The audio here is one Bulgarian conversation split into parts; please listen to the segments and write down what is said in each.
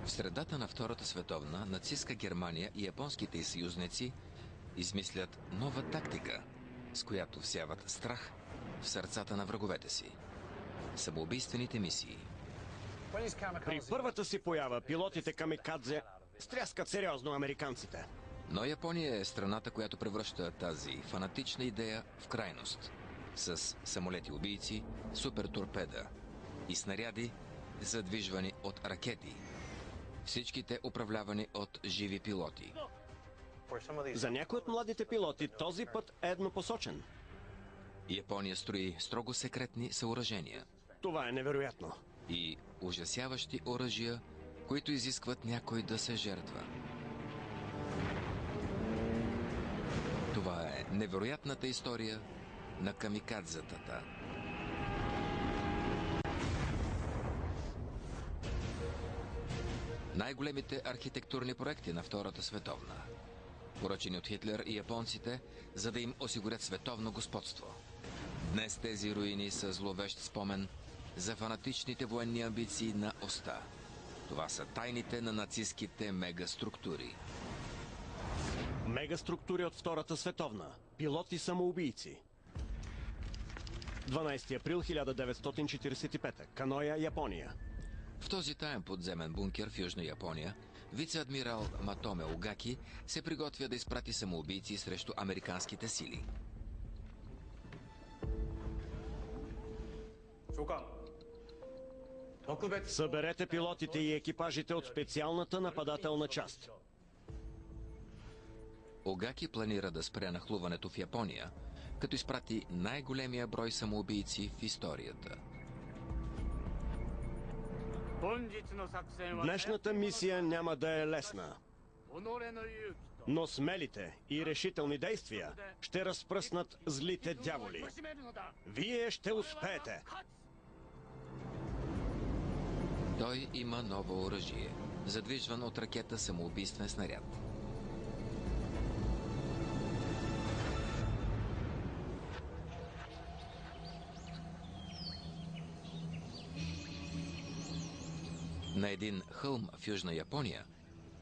В средата на Втората световна, нацистска Германия и японските й съюзници измислят нова тактика, с която всяват страх в сърцата на враговете си. Самоубийствените мисии. При първата си поява пилотите камикадзе стряскат сериозно американците. Но Япония е страната, която превръща тази фанатична идея в крайност. С самолети-убийци, суперторпеда и снаряди, задвижвани от ракети. Всичките управлявани от живи пилоти. За някои от младите пилоти този път е еднопосочен. Япония строи строго секретни съоръжения Това е невероятно. и ужасяващи оръжия, които изискват някой да се жертва. Това е невероятната история на камикадзетата. Най-големите архитектурни проекти на Втората световна, поръчени от Хитлер и японците, за да им осигурят световно господство. Днес тези руини са зловещ спомен за фанатичните военни амбиции на оста. Това са тайните на нацистските мегаструктури. Мегаструктури от Втората световна. Пилоти-самоубийци. 12 април 1945. Каноя, Япония. В този таен подземен бункер в Южна Япония, вице-адмирал Матоме Огаки се приготвя да изпрати самоубийци срещу американските сили. Съберете пилотите и екипажите от специалната нападателна част. Огаки планира да спре нахлуването в Япония, като изпрати най-големия брой самоубийци в историята. Днешната мисия няма да е лесна. Но смелите и решителни действия ще разпръснат злите дяволи. Вие ще успеете! Той има ново оръжие, задвижван от ракета самоубийствен снаряд. На един хълм в Южна Япония,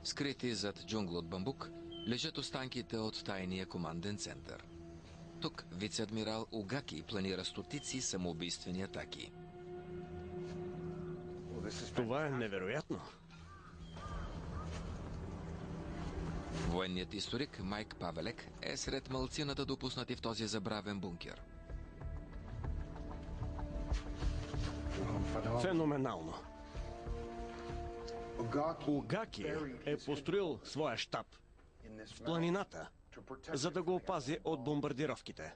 скрити зад джунгла от бамбук, лежат останките от тайния команден център. Тук вице-адмирал Огаки планира стотици самоубийствени атаки. Това е невероятно. Военният историк Майк Павелек е сред малцината допуснати в този забравен бункер. Феноменално. Огаки е построил своя щаб в планината, за да го опази от бомбардировките.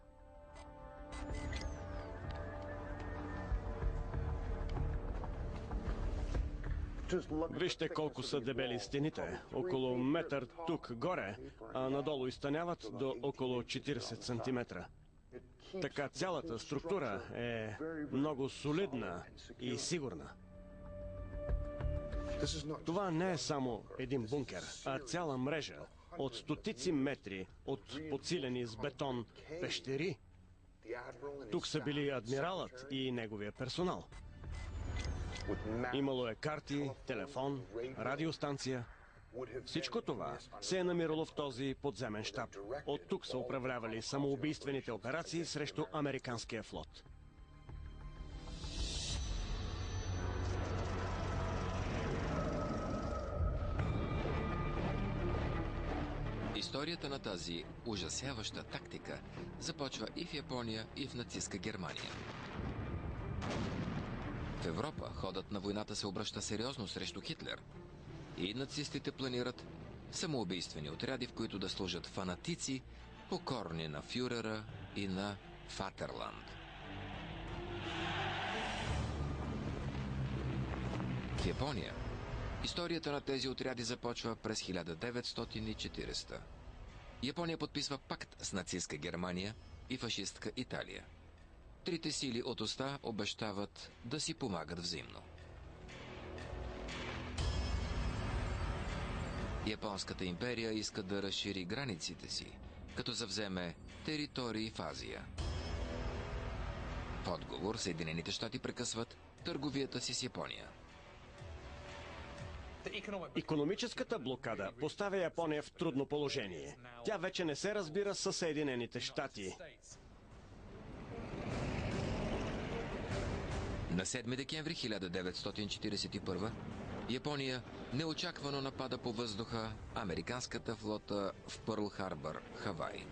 Вижте колко са дебели стените. Около метър тук горе, а надолу изтъняват до около 40 сантиметра. Така цялата структура е много солидна и сигурна. Това не е само един бункер, а цяла мрежа от стотици метри от подсилени с бетон пещери. Тук са били адмиралът и неговия персонал. Имало е карти, телефон, радиостанция. Всичко това се е намирало в този подземен щаб. От тук са управлявали самоубийствените операции срещу американския флот. Историята на тази ужасяваща тактика започва и в Япония, и в нацистска Германия. В Европа ходът на войната се обръща сериозно срещу Хитлер и нацистите планират самоубийствени отряди, в които да служат фанатици, покорни на фюрера и на Фатерланд. В Япония историята на тези отряди започва през 1940. Япония подписва пакт с нацистска Германия и фашистка Италия. Трите сили от оста обещават да си помагат взаимно. Японската империя иска да разшири границите си, като завземе територии в Азия. В отговор Съединените щати прекъсват търговията си с Япония. Икономическата блокада поставя Япония в трудно положение. Тя вече не се разбира с Съединените щати. На 7 декември 1941 Япония неочаквано напада по въздуха американската флота в Пърл Харбър, Хавай.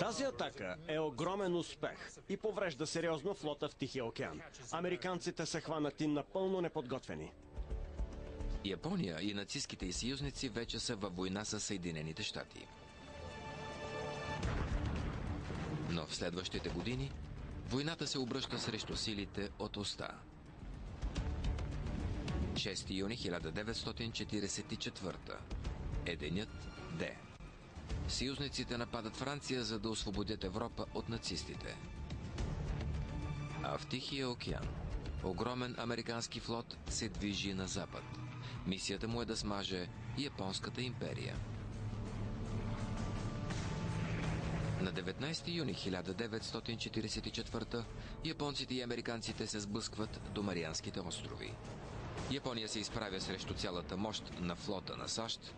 Тази атака е огромен успех и поврежда сериозно флота в Тихия океан. Американците са хванати напълно неподготвени. Япония и нацистките й съюзници вече са във война с Съединените щати. Но в следващите години войната се обръща срещу силите от Оста. 6 юни 1944 е денят Д. Съюзниците нападат Франция, за да освободят Европа от нацистите. А в Тихия океан огромен американски флот се движи на запад. Мисията му е да смаже Японската империя. На 19 юни 1944 японците и американците се сблъскват до Марианските острови. Япония се изправя срещу цялата мощ на флота на САЩ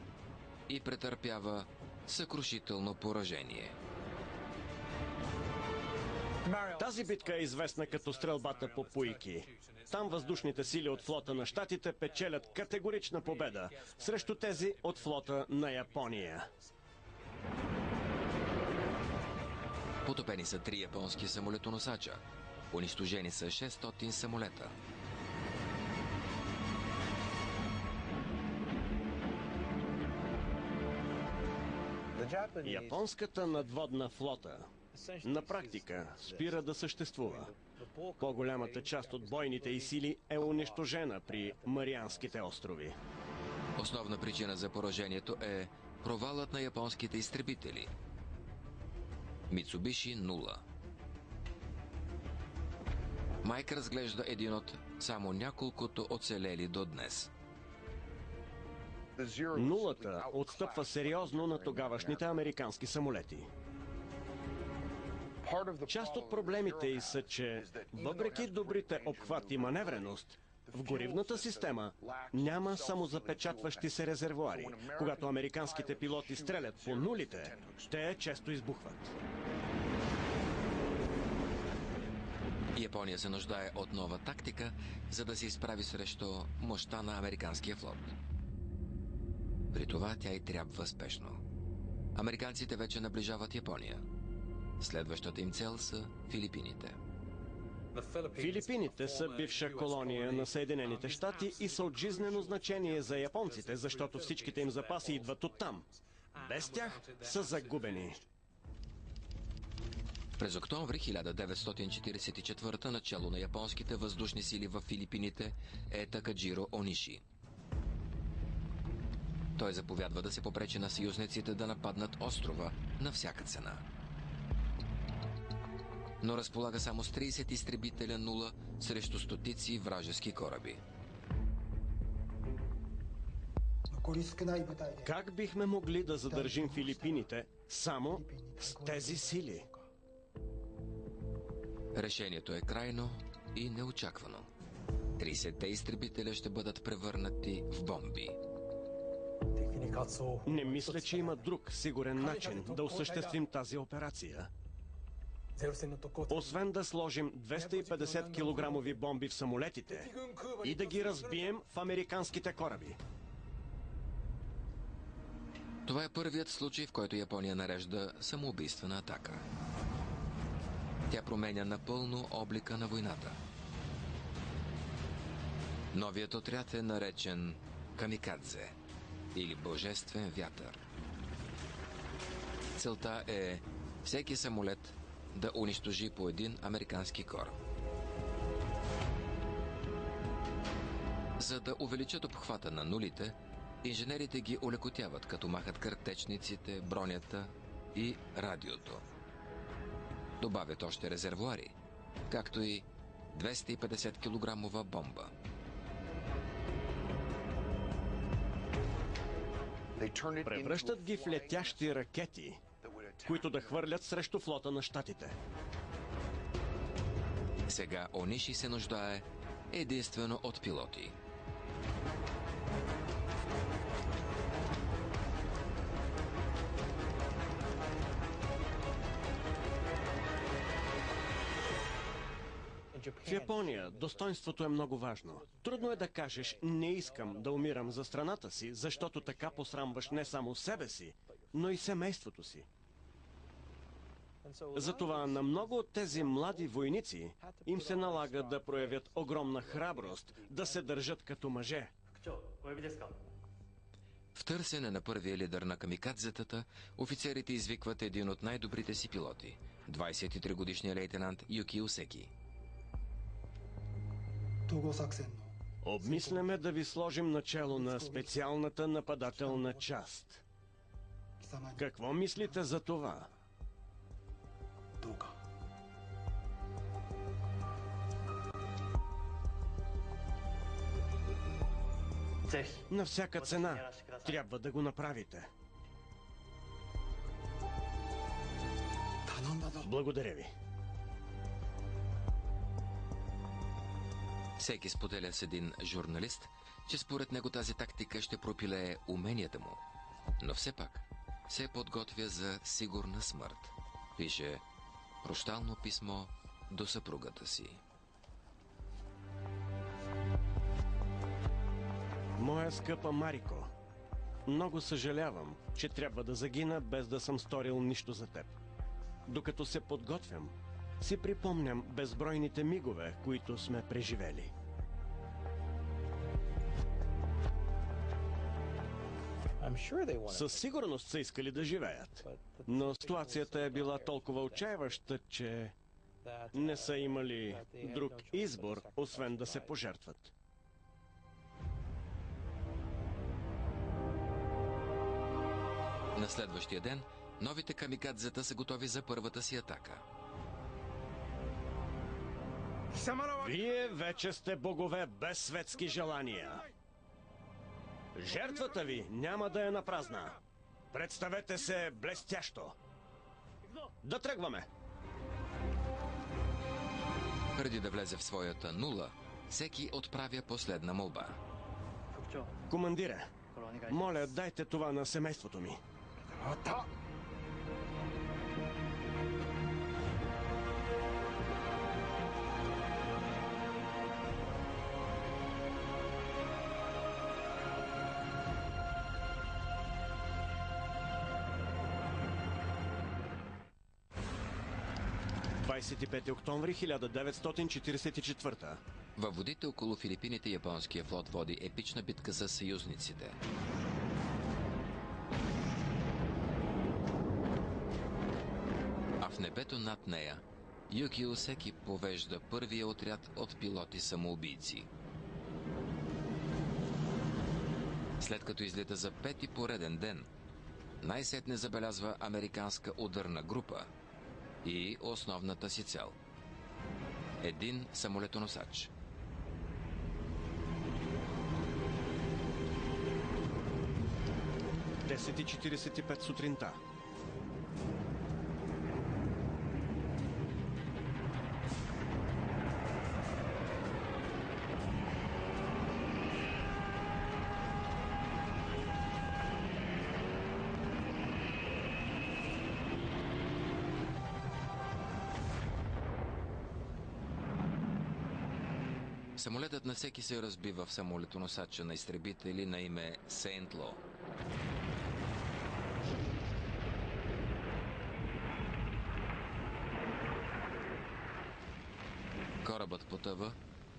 и претърпява съкрушително поражение. Тази битка е известна като стрелбата по Пуйки. Там въздушните сили от флота на щатите печелят категорична победа срещу тези от флота на Япония. Потопени са 3 японски самолетоносача. Унищожени са 600 самолета. Японската надводна флота на практика спира да съществува. По-голямата част от бойните й сили е унищожена при Марианските острови. Основна причина за поражението е провалът на японските изтребители. Мицубиши 0. Майк разглежда един от само няколкото оцелели до днес. Нулата отстъпва сериозно на тогавашните американски самолети. Част от проблемите й са, че въпреки добрите обхват и маневреност, в горивната система няма самозапечатващи се резервоари. Когато американските пилоти стрелят по нулите, те често избухват. Япония се нуждае от нова тактика, за да се изправи срещу мощта на американския флот. При това тя й трябва спешно. Американците вече наближават Япония. Следващата им цел са Филипините. Филипините са бивша колония на Съединените щати и са от жизнено значение за японците, защото всичките им запаси идват оттам. Без тях са загубени. През октомври 1944 начало на японските въздушни сили в Филипините е Такаджиро Ониши. Той заповядва да се попречи на съюзниците да нападнат острова на всяка цена. Но разполага само с 30 изтребителя 0 срещу стотици вражески кораби. Как бихме могли да задържим Филипините само с тези сили? Решението е крайно и неочаквано. 30-те изтребителя ще бъдат превърнати в бомби. Не мисля, че има друг сигурен начин да осъществим тази операция. Освен да сложим 250 килограмови бомби в самолетите и да ги разбием в американските кораби. Това е първият случай, в който Япония нарежда самоубийствена атака. Тя променя напълно облика на войната. Новият отряд е наречен Камикадзе или Божествен вятър. Целта е всеки самолет да унищожи по един американски кораб. За да увеличат обхвата на нулите, инженерите ги олекотяват, като махат картечниците, бронята и радиото. Добавят още резервоари, както и 250 килограмова бомба. Превръщат ги в летящи ракети, които да хвърлят срещу флота на щатите. Сега Ониши се нуждае единствено от пилоти. В Япония достоинството е много важно. Трудно е да кажеш: не искам да умирам за страната си, защото така посрамваш не само себе си, но и семейството си. Затова на много от тези млади войници им се налага да проявят огромна храброст, да се държат като мъже. В търсене на първия лидер на камикадзетата, офицерите извикват един от най-добрите си пилоти – 23-годишния лейтенант Юки Усеки. Обмисляме да ви сложим начало на специалната нападателна част. Какво мислите за това? На всяка цена трябва да го направите. Благодаря ви. Всеки споделя с един журналист, че според него тази тактика ще пропилее уменията му. Но все пак се подготвя за сигурна смърт. Пише прощално писмо до съпругата си. Моя скъпа Марико, много съжалявам, че трябва да загина без да съм сторил нищо за теб. Докато се подготвям, си припомням безбройните мигове, които сме преживели. Със сигурност са искали да живеят, но ситуацията е била толкова отчаяваща, че не са имали друг избор, освен да се пожертват. На следващия ден новите камикадзета са готови за първата си атака. Вие вече сте богове без светски желания. Жертвата ви няма да е напразна. Представете се блестящо. Да тръгваме! Преди да влезе в своята нула, всеки отправя последна молба. Командире, моля, дайте това на семейството ми. ...25 октомври 1944. Във водите около Филипините японския флот води епична битка с съюзниците. А в небето над нея Юки Усеки повежда първия отряд от пилоти-самоубийци. След като излита за пети пореден ден, най-сетне забелязва американска ударна група и основната си цел – един самолетоносач. В 10:45 сутринта. Самолетът на всеки се разбива в самолетоносача на изтребители на име Сейнт Ло. Корабът потъва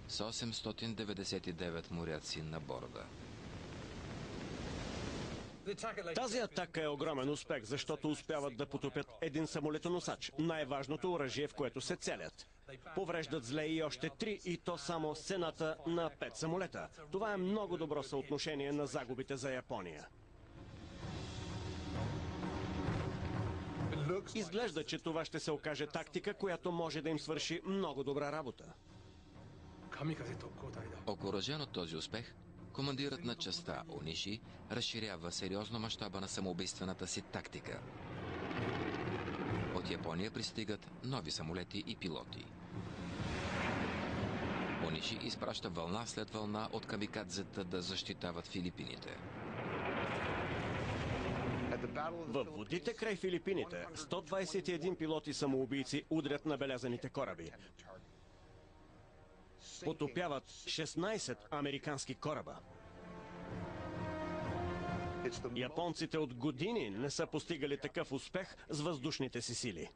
с 899 моряци на борда. Тази атака е огромен успех, защото успяват да потопят един самолетоносач, най-важното оръжие, в което се целят. Повреждат зле и още 3, и то само с цената на 5 самолета. Това е много добро съотношение на загубите за Япония. Изглежда, че това ще се окаже тактика, която може да им свърши много добра работа. Окуражен от този успех, командирът на частта Ониши разширява сериозно мащаба на самоубийствената си тактика. От Япония пристигат нови самолети и пилоти. Ониши изпраща вълна след вълна от камикадзета да защитават Филипините. Във водите край Филипините 121 пилоти самоубийци удрят набелязаните кораби. Потопяват 16 американски кораба. Японците от години не са постигали такъв успех с въздушните си сили.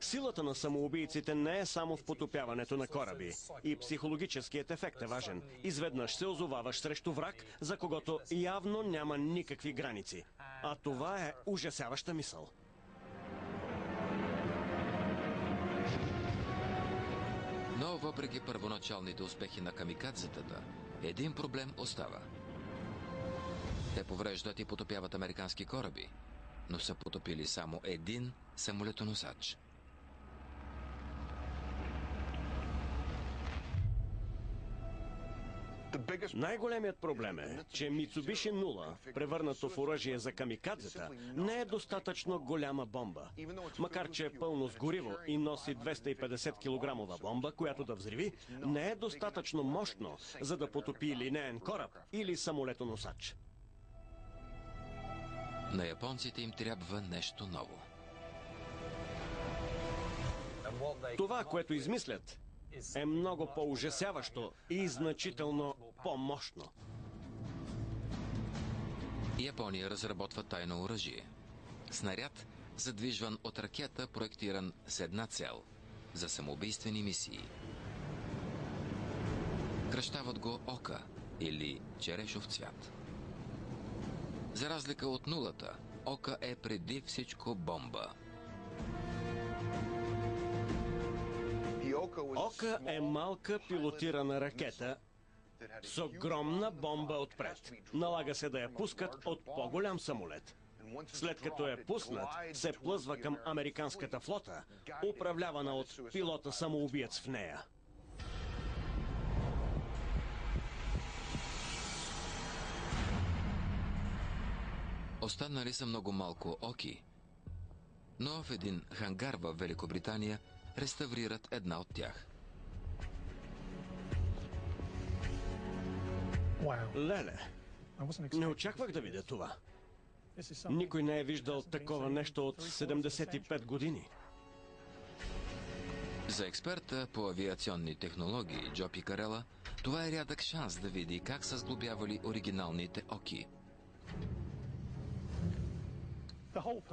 Силата на самоубийците не е само в потопяването на кораби. И психологическият ефект е важен. Изведнъж се озоваваш срещу враг, за когото явно няма никакви граници. А това е ужасяваща мисъл. Но въпреки първоначалните успехи на камикадзетата, един проблем остава. Те повреждат и потопяват американски кораби, но са потопили само един самолетоносач. Най-големият проблем е, че Мицубиши Нула, превърнато в оръжие за камикадзета, не е достатъчно голяма бомба. Макар че е пълно с гориво и носи 250 кг бомба, която да взриви, не е достатъчно мощно, за да потопи линеен кораб или самолетоносач. На японците им трябва нещо ново. Това, което измислят, е много по-ужасяващо и значително по-мощно. Япония разработва тайно оръжие. Снаряд, задвижван от ракета, проектиран с една цел – за самоубийствени мисии. Кръщават го Ока или черешов цвят. За разлика от нулата, Ока е преди всичко бомба. Ока е малка пилотирана ракета с огромна бомба отпред. Налага се да я пускат от по-голям самолет. След като е пуснат, се плъзва към американската флота, управлявана от пилота самоубиец в нея. Останали са много малко Оки, но в един хангар в Великобритания реставрират една от тях. Леле, не очаквах да видя това. Никой не е виждал такова нещо от 75 години. За експерта по авиационни технологии Джо Пикарела, това е рядък шанс да види как са сглобявали оригиналните Оки.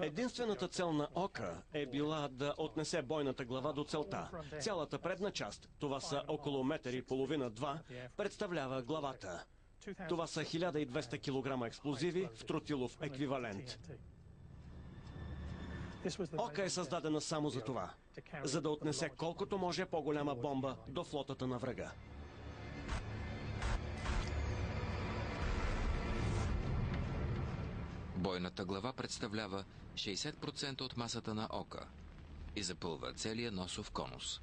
Единствената цел на Ока е била да отнесе бойната глава до целта. Цялата предна част, това са около метър и половина-два, представлява главата. Това са 1200 кг експлозиви в тротилов еквивалент. Ока е създадена само за това, за да отнесе колкото може по-голяма бомба до флотата на врага. Бойната глава представлява 60% от масата на Ока и запълва целия носов конус.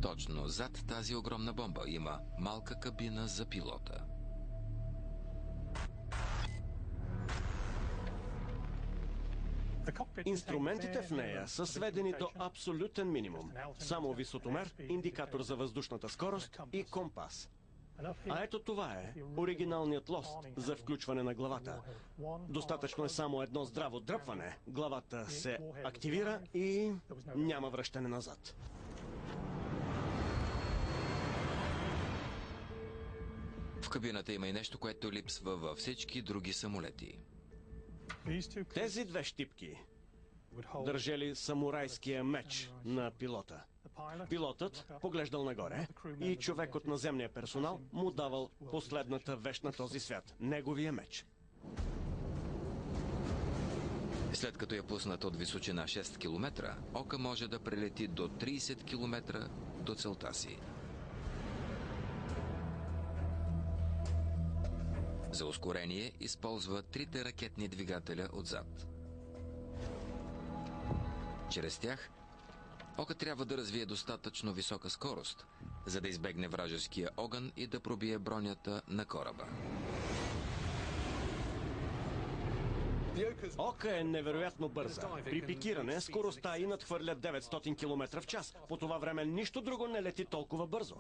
Точно зад тази огромна бомба има малка кабина за пилота. Инструментите в нея са сведени до абсолютен минимум. Само висотомер, индикатор за въздушната скорост и компас. А ето това е оригиналният лост за включване на главата. Достатъчно е само едно здраво дръпване. Главата се активира и няма връщане назад. В кабината има и нещо, което липсва във всички други самолети. Тези две щипки държали самурайския меч на пилота. Пилотът поглеждал нагоре и човек от наземния персонал му давал последната вещ на този свят – неговия меч. След като е пуснат от височина 6 км, Ока може да прелети до 30 км до целта си. За ускорение използва трите ракетни двигателя отзад. Чрез тях Ока трябва да развие достатъчно висока скорост, за да избегне вражеския огън и да пробие бронята на кораба. Ока е невероятно бърза. При пикиране скоростта и надхвърля 900 км в час. По това време нищо друго не лети толкова бързо.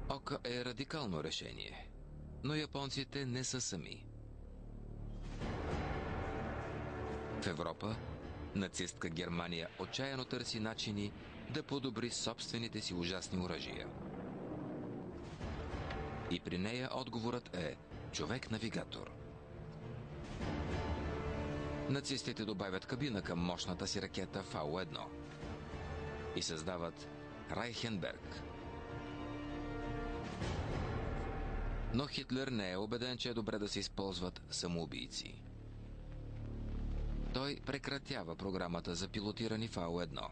Ока е радикално решение, но японците не са сами. В Европа нацистка Германия отчаяно търси начини да подобри собствените си ужасни оръжия. И при нея отговорът е човек-навигатор. Нацистите добавят кабина към мощната си ракета Фау-1 и създават Райхенберг. Но Хитлер не е убеден, че е добре да се използват самоубийци. Той прекратява програмата за пилотирани Фау-1.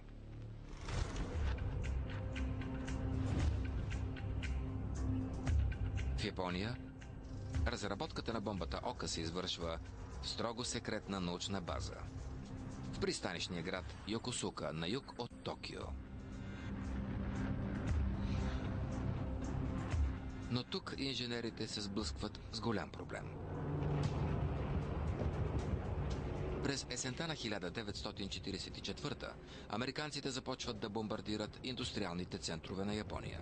В Япония разработката на бомбата Ока се извършва в строго секретна научна база в пристанищния град Йокосука на юг от Токио. Но тук инженерите се сблъскват с голям проблем. През есента на 1944 американците започват да бомбардират индустриалните центрове на Япония.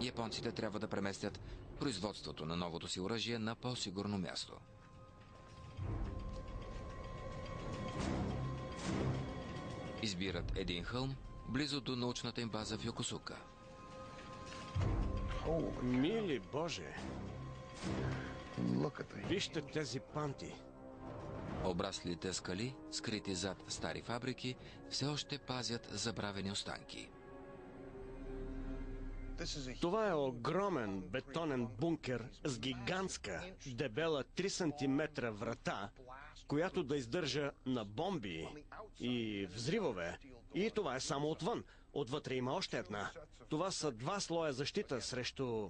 Японците трябва да преместят производството на новото си оръжие на по-сигурно място. Избират един хълм близо до научната им база в Йокосука. Мили Боже! Вижте тези панти. Обраслите скали, скрити зад стари фабрики, все още пазят забравени останки. Това е огромен бетонен бункер с гигантска, дебела 3 см врата, която да издържа на бомби и взривове. И това е само отвън. Отвътре има още една. Това са 2 слоя защита срещу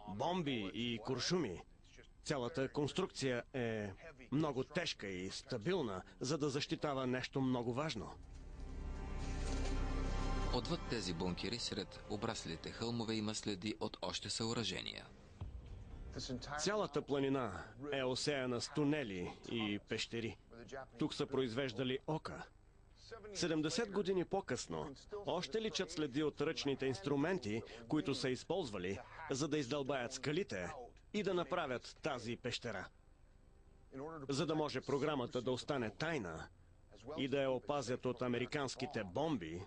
бомби и куршуми. Цялата конструкция е много тежка и стабилна, за да защитава нещо много важно. Отвъд тези бункери, сред обраслите хълмове, има следи от още съоръжения. Цялата планина е осеяна с тунели и пещери. Тук са произвеждали ока. 70 години по-късно още личат следи от ръчните инструменти, които са използвали, за да издълбаят скалите и да направят тази пещера. За да може програмата да остане тайна и да я опазят от американските бомби,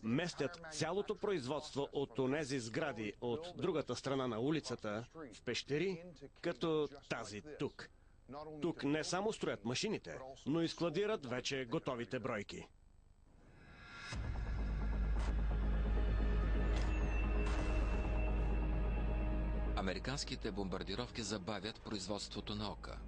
местят цялото производство от онези сгради от другата страна на улицата в пещери, като тази тук. Тук не само строят машините, но и складират вече готовите бройки. Американските бомбардировки забавят производството на ока.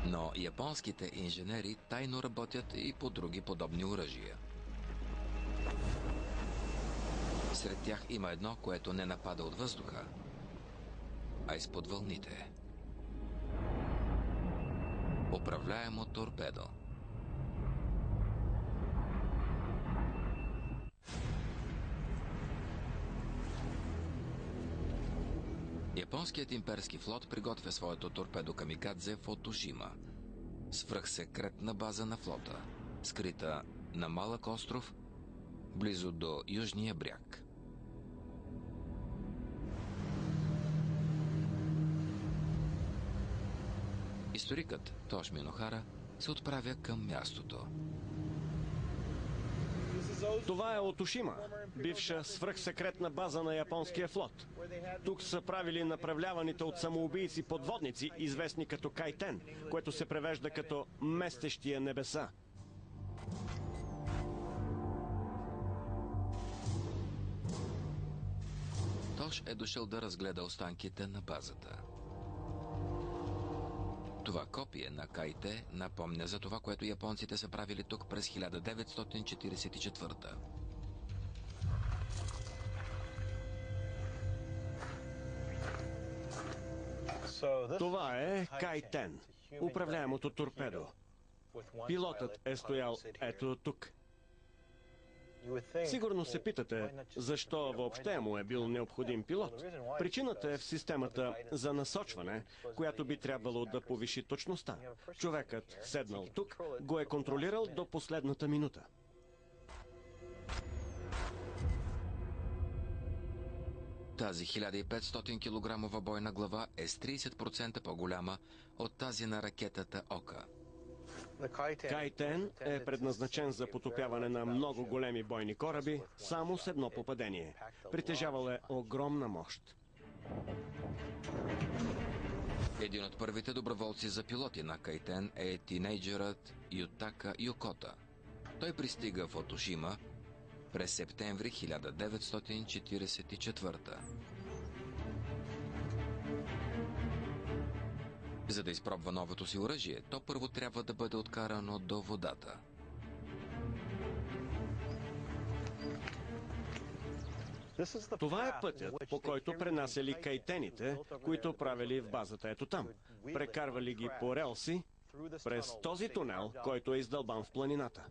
Но японските инженери тайно работят и по други подобни оръжия. Сред тях има едно, което не напада от въздуха, а изпод вълните. Управляемо торпедо. Японският имперски флот приготвя своето торпедо камикадзе в Отошима, свръхсекретна база на флота, скрита на малък остров, близо до южния бряг. Историкът Тошми Нохара се отправя към мястото. Това е Отошима, бивша свръхсекретна база на японския флот. Тук са правили направляваните от самоубийци подводници, известни като Кайтен, което се превежда като местещия небеса. Тош е дошъл да разгледа останките на базата. Това копие на Кайте напомня за това, което японците са правили тук през 1944. Това е Кайтен, управляемото торпедо. Пилотът е стоял ето тук. Сигурно се питате, защо въобще му е бил необходим пилот. Причината е в системата за насочване, която би трябвало да повиши точността. Човекът, седнал тук, го е контролирал до последната минута. Тази 1500 кг бойна глава е с 30% по-голяма от тази на ракетата Ока. Кай-10 е предназначен за потопяване на много големи бойни кораби само с едно попадение. Притежавал е огромна мощ. Един от първите доброволци за пилоти на Кай-10 е тинейджерът Ютака Йокота. Той пристига в Отошима през септември 1944. За да изпробва новото си оръжие, то първо трябва да бъде откарано до водата. Това е пътят, по който пренасяли кайтените, които правили в базата ето там. Прекарвали ги по релси през този тунел, който е издълбан в планината.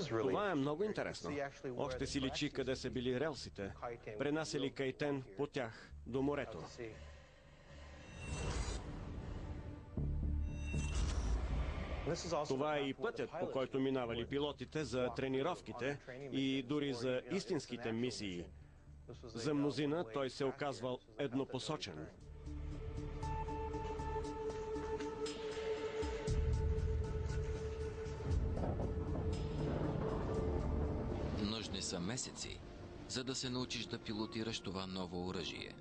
Това е много интересно. Още си личи къде са били релсите. Пренасяли Кай-10 по тях до морето. Това е и пътят, по който минавали пилотите за тренировките и дори за истинските мисии. За мнозина той се оказвал еднопосочен. Нужни са месеци, за да се научиш да пилотираш това ново оръжие.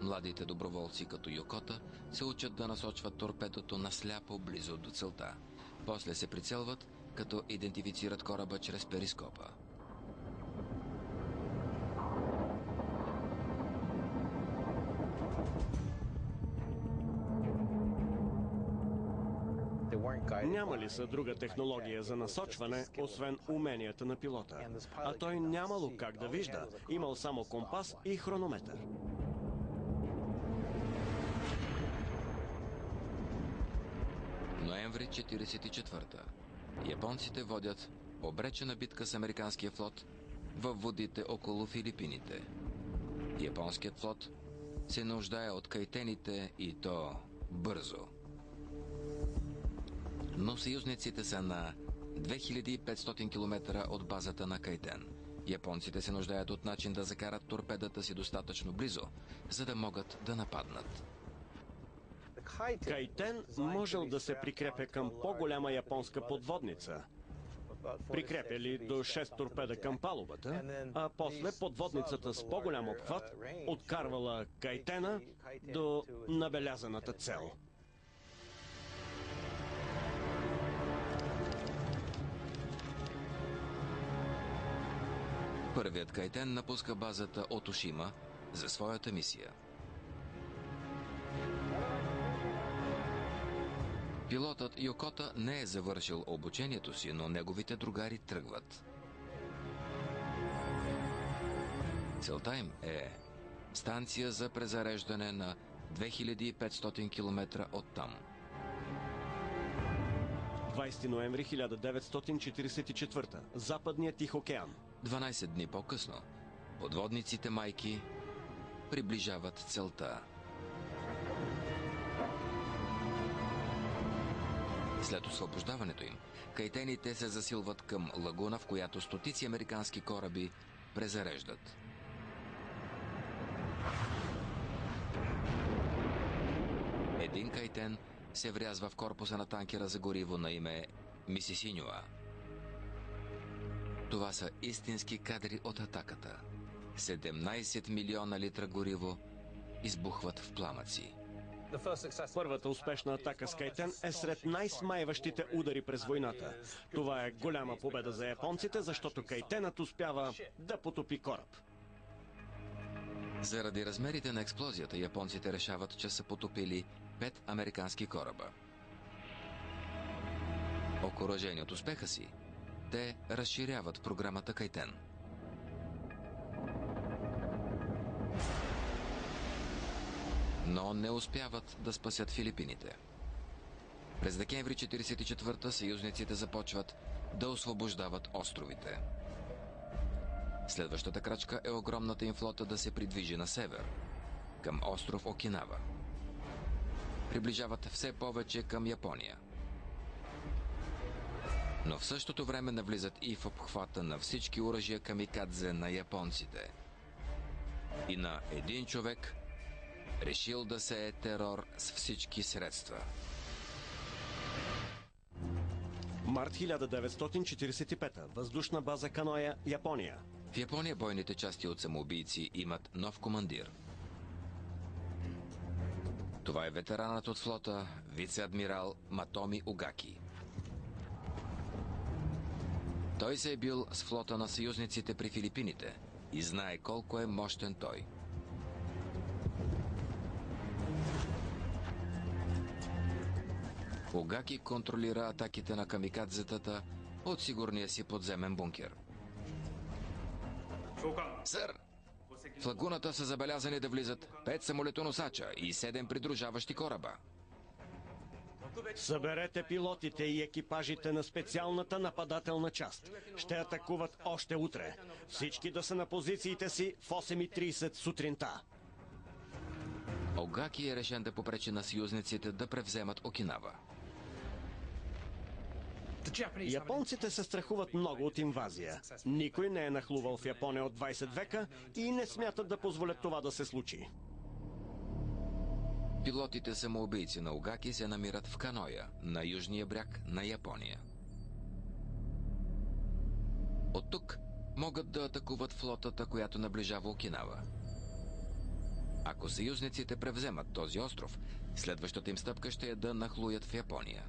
Младите доброволци като Йокота се учат да насочват торпедото насляпо близо до целта. После се прицелват, като идентифицират кораба чрез перископа. Няма ли са друга технология за насочване, освен уменията на пилота? А той нямало как да вижда. Имал само компас и хронометър. Ноември 1944. Японците водят обречена битка с американския флот във водите около Филипините. Японският флот се нуждае от кайтените и то бързо. Но съюзниците са на 2500 км от базата на Кай-10. Японците се нуждаят от начин да закарат торпедата си достатъчно близо, за да могат да нападнат. Кай-10 можел да се прикрепя към по-голяма японска подводница. Прикрепяли до 6 торпеда към палубата, а после подводницата с по-голям обхват откарвала Кай-10 до набелязаната цел. Първият Кай-10 напуска базата Отошима за своята мисия. Пилотът Йокота не е завършил обучението си, но неговите другари тръгват. Целта им е станция за презареждане на 2500 км оттам. 20 ноември 1944. Западният Тихоокеан. 12 дни по-късно подводниците майки приближават целта. След освобождаването им, кайтените се засилват към лагуна, в която стотици американски кораби презареждат. Един кайтен се врязва в корпуса на танкера за гориво на име Мисисинюа. Това са истински кадри от атаката. 17 милиона литра гориво избухват в пламъци. Първата успешна атака с Кай-10 е сред най-смайващите удари през войната. Това е голяма победа за японците, защото Кай-10 успява да потопи кораб. Заради размерите на експлозията, японците решават, че са потопили 5 американски кораба. Окуражени от успеха си, те разширяват програмата Кай-10. Но не успяват да спасят Филипините. През декември 1944 съюзниците започват да освобождават островите. Следващата крачка е огромната им флота да се придвижи на север, към остров Окинава. Приближават все повече към Япония. Но в същото време навлизат и в обхвата на всички оръжия камикадзе на японците. И на един човек, решил да сее терор с всички средства. Март 1945. Въздушна база Каноя, Япония. В Япония бойните части от самоубийци имат нов командир. Това е ветеранът от флота, вице-адмирал Матоми Огаки. Той се е бил с флота на съюзниците при Филипините и знае колко е мощен той. Огаки контролира атаките на камикадзетата от сигурния си подземен бункер. Сър, в лагуната са забелязани да влизат 5 самолетоносача и 7 придружаващи кораба. Съберете пилотите и екипажите на специалната нападателна част. Ще атакуват още утре. Всички да са на позициите си в 8:30 сутринта. Огаки е решен да попречи на съюзниците да превземат Окинава. Японците се страхуват много от инвазия. Никой не е нахлувал в Япония от 20 века и не смятат да позволят това да се случи. Пилотите самоубийци на Огаки се намират в Каноя, на южния бряг на Япония. От тук могат да атакуват флотата, която наближава Окинава. Ако съюзниците превземат този остров, следващата им стъпка ще е да нахлуят в Япония.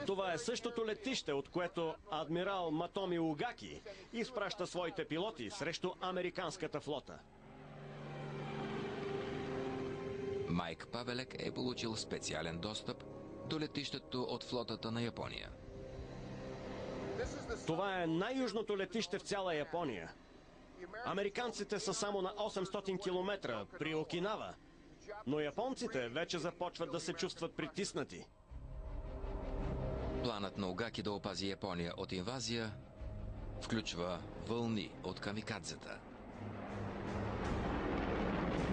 Това е същото летище, от което адмирал Матоми Огаки изпраща своите пилоти срещу американската флота. Майк Павелек е получил специален достъп до летището от флотата на Япония. Това е най-южното летище в цяла Япония. Американците са само на 800 км при Окинава, но японците вече започват да се чувстват притиснати. Планът на Огаки да опази Япония от инвазия включва вълни от камикадзета.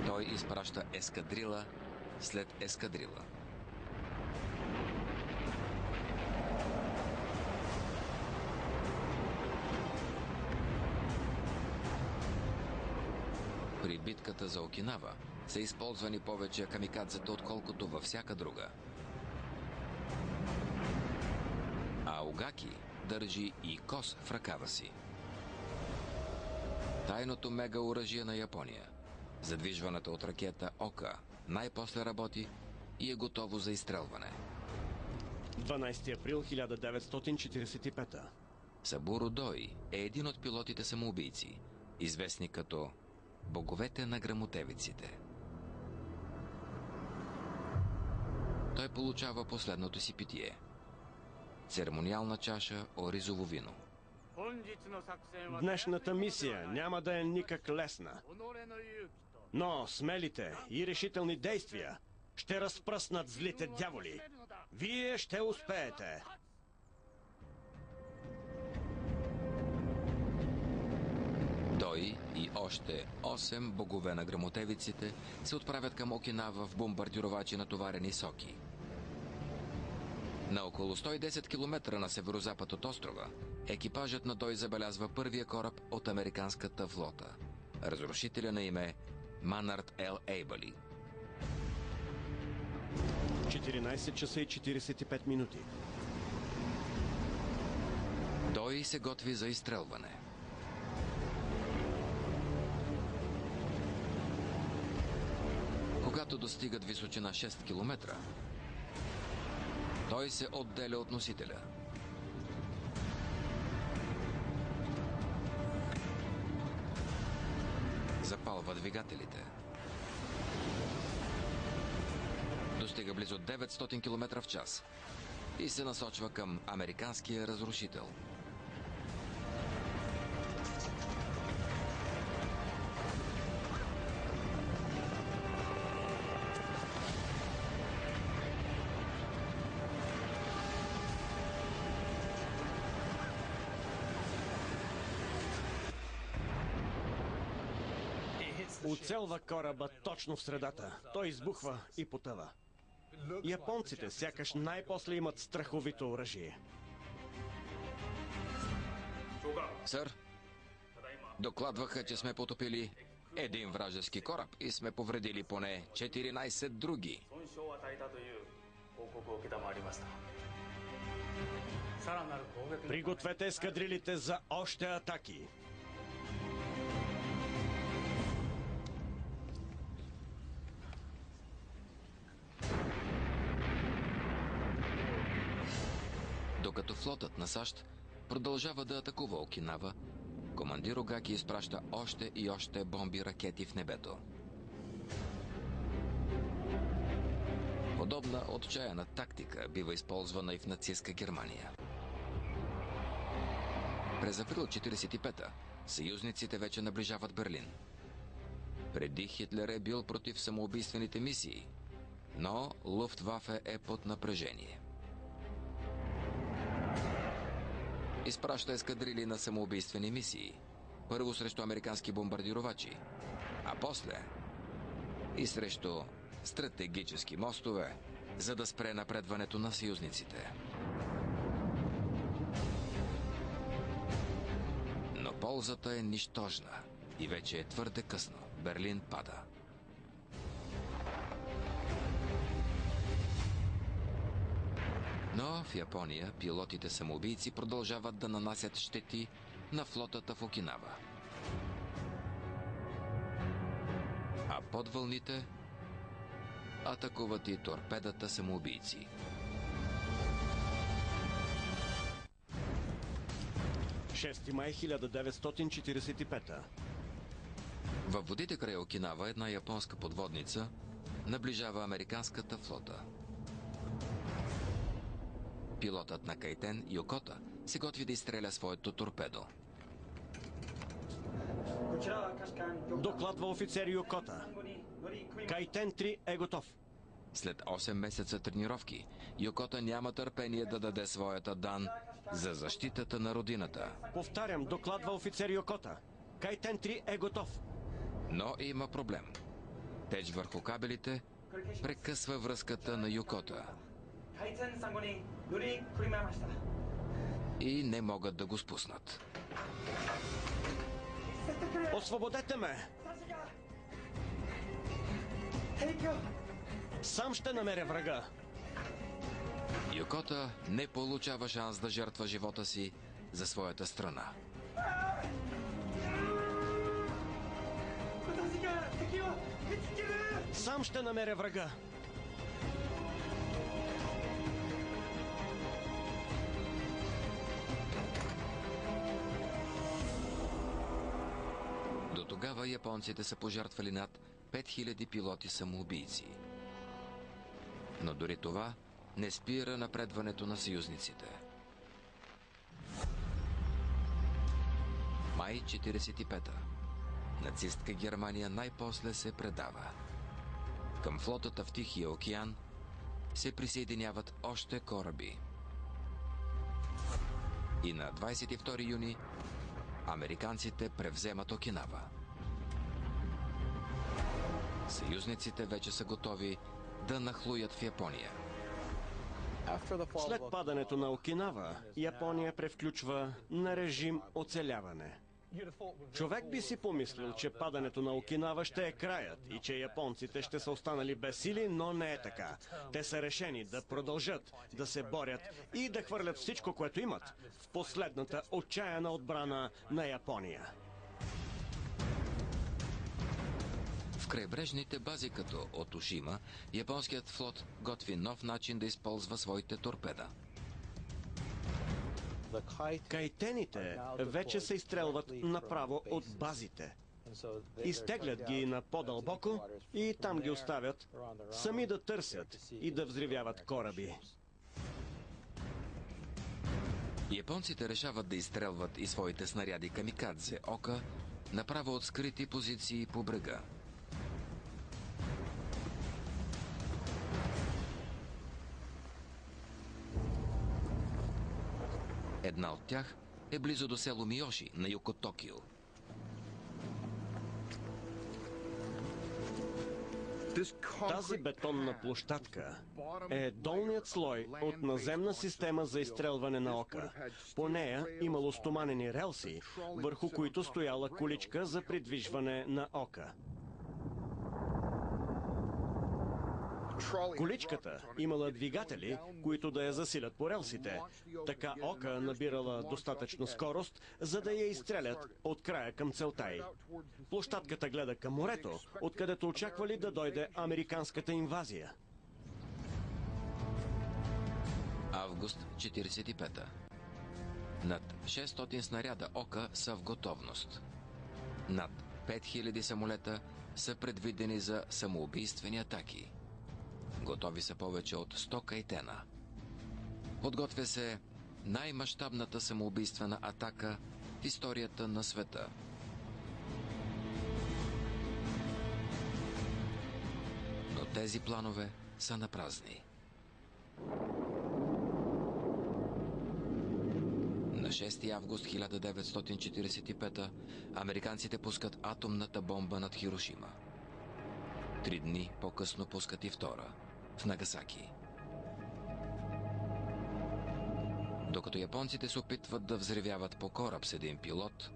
Той изпраща ескадрила след ескадрила. При битката за Окинава са използвани повече камикадзета, отколкото във всяка друга. А Огаки държи и кос в ръкава си. Тайното мега оръжие на Япония, задвижваната от ракета Ока, най-после работи и е готово за изстрелване. 12 април 1945. Сабуро Дой е един от пилотите самоубийци, известни като боговете на грамотевиците. Той получава последното си питие – церемониална чаша оризово вино. Днешната мисия няма да е никак лесна, но смелите и решителни действия ще разпръснат злите дяволи. Вие ще успеете! Той и още 8 богове на грамотевиците се отправят към Окинава в бомбардировачи натоварени соки. На около 110 км на северозапад от острова, екипажът на Дой забелязва първия кораб от американската флота. Разрушителя на име Манард Ел Ейбали. 14 часа и 45 минути. Дой се готви за изстрелване. Когато достигат височина 6 км, той се отделя от носителя. Запалва двигателите. Достига близо 900 км в час и се насочва към американския разрушител. Уцелва кораба точно в средата. Той избухва и потъва. Японците сякаш най-после имат страховито оръжие. Сър, докладваха, че сме потопили един вражески кораб и сме повредили поне 14 други. Пригответе ескадрилите за още атаки. Докато флотът на САЩ продължава да атакува Окинава, командир Огаки изпраща още и още бомби и ракети в небето. Подобна отчаяна тактика бива използвана и в нацистска Германия. През април 1945-та съюзниците вече наближават Берлин. Преди Хитлер е бил против самоубийствените мисии, но Луфтвафе е под напрежение. Изпраща ескадрили на самоубийствени мисии. Първо срещу американски бомбардировачи, а после и срещу стратегически мостове, за да спре напредването на съюзниците. Но ползата е нищожна и вече е твърде късно. Берлин пада. Но в Япония пилотите самоубийци продължават да нанасят щети на флотата в Окинава. А под вълните атакуват и торпедата самоубийци. Май 1945. Във водите край Окинава една японска подводница наближава американската флота. Пилотът на Кайтен, Йокота, се готви да изстреля своето торпедо. Докладва офицер Йокота. Кайтен 3 е готов. След 8 месеца тренировки, Йокота няма търпение да даде своята дан за защитата на родината. Повтарям, докладва офицер Йокота. Кайтен 3 е готов. Но има проблем. Теч върху кабелите прекъсва връзката на Йокота. И не могат да го спуснат. Освободете ме! Сам ще намеря врага. Йокота не получава шанс да жертва живота си за своята страна. Сам ще намеря врага. До тогава японците са пожертвали над 5000 пилоти самоубийци. Но дори това не спира напредването на съюзниците. Май 1945-та. Нацистка Германия най-после се предава. Към флотата в Тихия океан се присъединяват още кораби. И на 22 юни американците превземат Окинава. Съюзниците вече са готови да нахлуят в Япония. След падането на Окинава, Япония превключва на режим оцеляване. Човек би си помислил, че падането на Окинава ще е краят и че японците ще са останали без сили, но не е така. Те са решени да продължат да се борят и да хвърлят всичко, което имат, в последната отчаяна отбрана на Япония. В крайбрежните бази като Отошима, японският флот готви нов начин да използва своите торпеда. Кайтените вече се изстрелват направо от базите. Изтеглят ги на по-дълбоко и там ги оставят сами да търсят и да взривяват кораби. Японците решават да изстрелват и своите снаряди камикадзе Ока направо от скрити позиции по брега. Една от тях е близо до село Миоши на юг от Токио. Тази бетонна площадка е долният слой от наземна система за изстрелване на ока. По нея имало стоманени релси, върху които стояла количка за придвижване на ока. Количката имала двигатели, които да я засилят по релсите. Така ока набирала достатъчно скорост, за да я изстрелят от края към целта й. Площадката гледа към морето, откъдето очаквали да дойде американската инвазия. Август 45-та. Над 600 снаряда ока са в готовност. Над 5000 самолета са предвидени за самоубийствени атаки. Готови са повече от 100 кайтена. Подготвя се най-мащабната самоубийствена атака в историята на света. Но тези планове са напразни. На 6 август 1945 американците пускат атомната бомба над Хирошима. 3 дни по-късно пускат и втора в Нагасаки. Докато японците се опитват да взривяват по кораб с един пилот,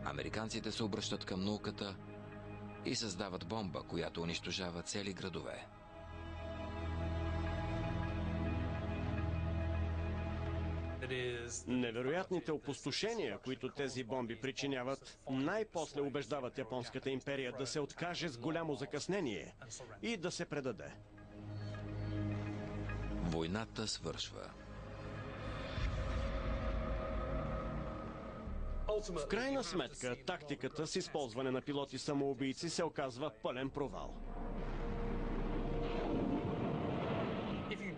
американците се обръщат към науката и създават бомба, която унищожава цели градове. Невероятните опустошения, които тези бомби причиняват, най-после убеждават японската империя да се откаже с голямо закъснение и да се предаде. Войната свършва. В крайна сметка, тактиката с използване на пилоти-самоубийци се оказва пълен провал.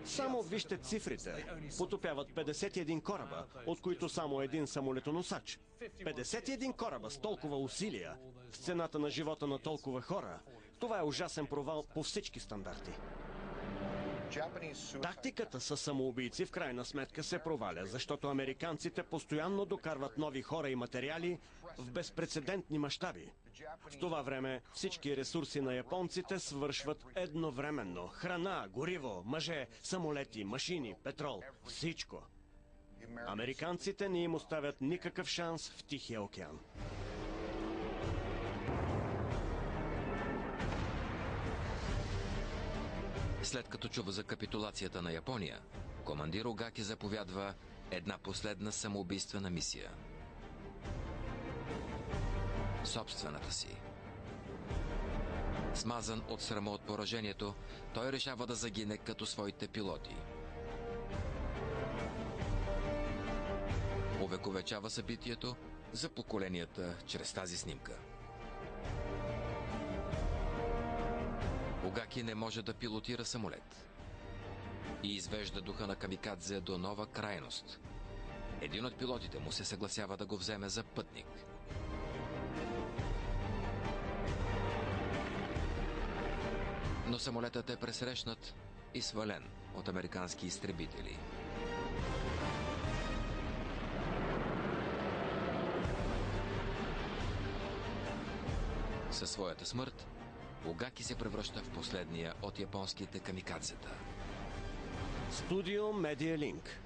Само вижте цифрите. Потопяват 51 кораба, от които само един самолетоносач. 51 кораба с толкова усилия, с цената на живота на толкова хора. Това е ужасен провал по всички стандарти. Тактиката с самоубийци в крайна сметка се проваля, защото американците постоянно докарват нови хора и материали в безпрецедентни мащаби. В това време всички ресурси на японците свършват едновременно. Храна, гориво, мъже, самолети, машини, петрол, всичко. Американците не им оставят никакъв шанс в Тихия океан. След като чува за капитулацията на Япония, командир Огаки заповядва една последна самоубийствена мисия. Собствената си. Смазан от срама от поражението, той решава да загине като своите пилоти. Увековечава събитието за поколенията чрез тази снимка. Огаки не може да пилотира самолет и извежда духа на камикадзе до нова крайност. Един от пилотите му се съгласява да го вземе за пътник. Но самолетът е пресрещнат и свален от американски изтребители. Със своята смърт Огаки се превръща в последния от японските камикадзета. Студио Медиалинк.